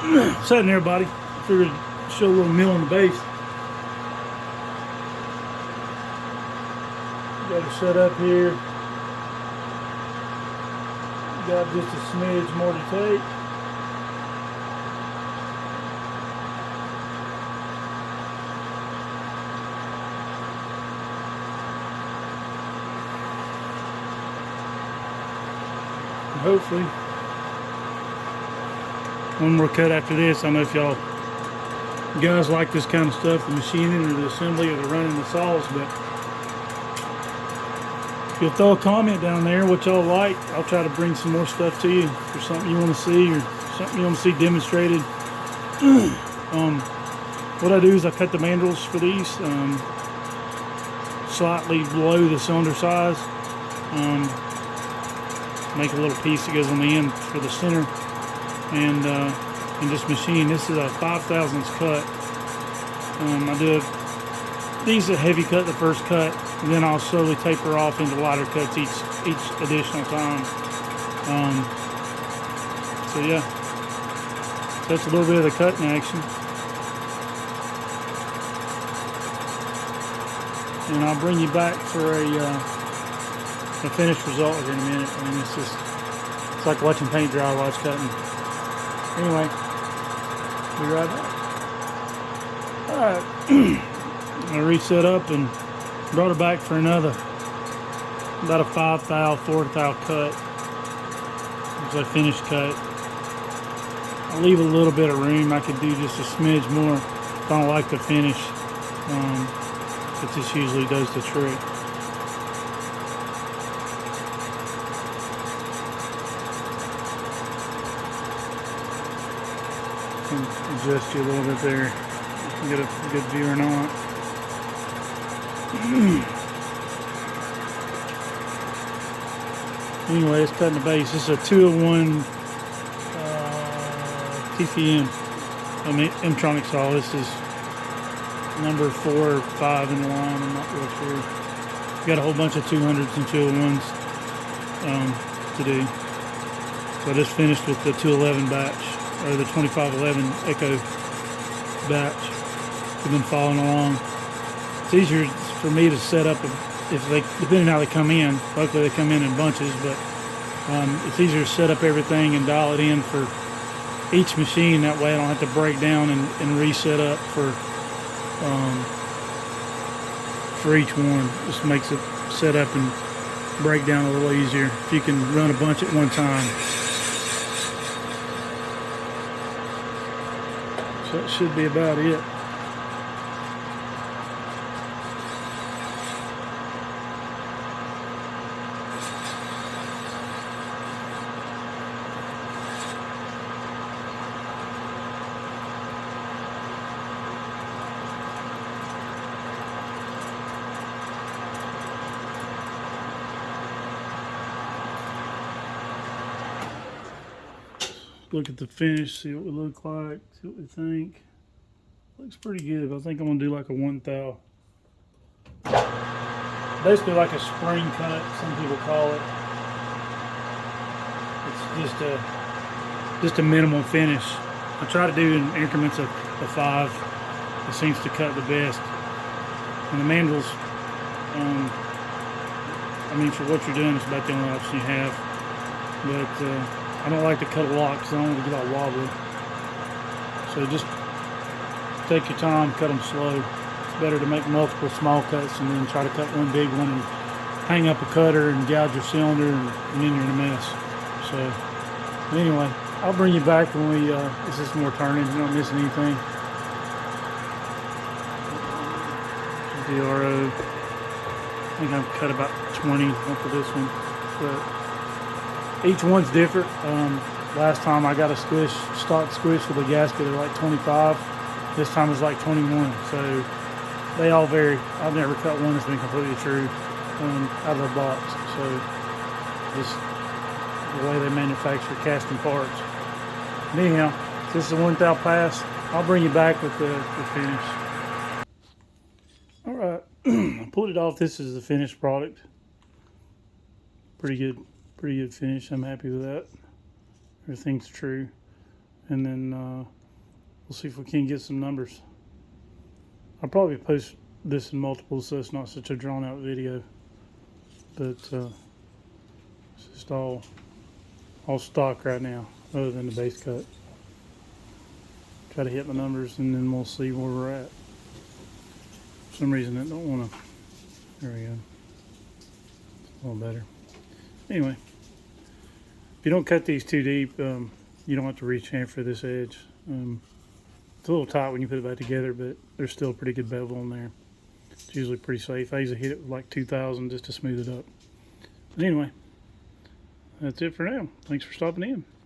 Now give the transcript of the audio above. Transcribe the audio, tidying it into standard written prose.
What's happening, everybody? Figured to show a little mill on the base. Got it set up here. Got just a smidge more to take. And hopefully, one more cut after this. I don't know if y'all guys like this kind of stuff, the machining or the assembly or the running the saws, but if you'll throw a comment down there what y'all like, I'll try to bring some more stuff to you for something you want to see or something you want to see demonstrated. What I do is I cut the mandrels for these slightly below the cylinder size. Make a little piece that goes on the end for the center, and just machine. This is a 5/1000 cut. I do these a heavy cut the first cut, and then I'll slowly taper off into lighter cuts each additional time. So yeah, that's a little bit of the cutting action, and I'll bring you back for a finished result here in a minute. I mean, it's like watching paint dry while it's cutting. Anyway, be right back. All right, I reset up and brought her back for another about a 5 thou, 4 thou cut. It's a finished cut. I'll leave a little bit of room. I could do just a smidge more if I don't like the finish. But this usually does the trick. Adjust you a little bit there. You can get a good view or not. Anyway, it's cutting the base. This is a 201 TPM. I mean, M-tronic saw. This is number 4 or 5 in the line. I'm not real sure. Got a whole bunch of 200s and 201s to do. So I just finished with the 211 batch, or the 2511 Echo batch. We've been following along. It's easier for me to set up if they, depending on how they come in. Luckily they come in bunches, but it's easier to set up everything and dial it in for each machine. That way I don't have to break down and reset up for each one. Just makes it set up and break down a little easier if you can run a bunch at one time. So that should be about it. Look at the finish, see what we look like, see what we think. Looks pretty good. I think I'm gonna do like a 1 thou. Basically like a spring cut, some people call it. It's just a minimal finish. I try to do in increments of 5. It seems to cut the best. And the mandrels, I mean, for what you're doing, it's about the only option you have. But I don't like to cut a lot because I don't want to get all wobbly. So just take your time, cut them slow. It's better to make multiple small cuts and then try to cut one big one and hang up a cutter and gouge your cylinder, and then you're in a mess. So anyway, I'll bring you back when we, this is more turning, you're not missing anything. DRO, I think I've cut about 20 off of this one. But each one's different. Last time I got a stock squish with a gasket at like 25. This time it's like 21. So they all vary. I've never cut one that's been completely true out of the box. So just the way they manufacture casting parts. But anyhow, this is a 1 thou pass. I'll bring you back with the finish. All right, I pulled it off. This is the finished product. Pretty good finish. I'm happy with that. Everything's true. and then we'll see if we can get some numbers. I'll probably post this in multiples so it's not such a drawn out video, but it's just all stock right now other than the base cut. Try to hit my numbers and then we'll see where we're at. For some reason I don't want to. There we go. A little better. Anyway, if you don't cut these too deep, you don't have to reach in for this edge. It's a little tight when you put it back together, but there's still a pretty good bevel in there. It's usually pretty safe. I usually hit it with like 2,000 just to smooth it up. But anyway, that's it for now. Thanks for stopping in.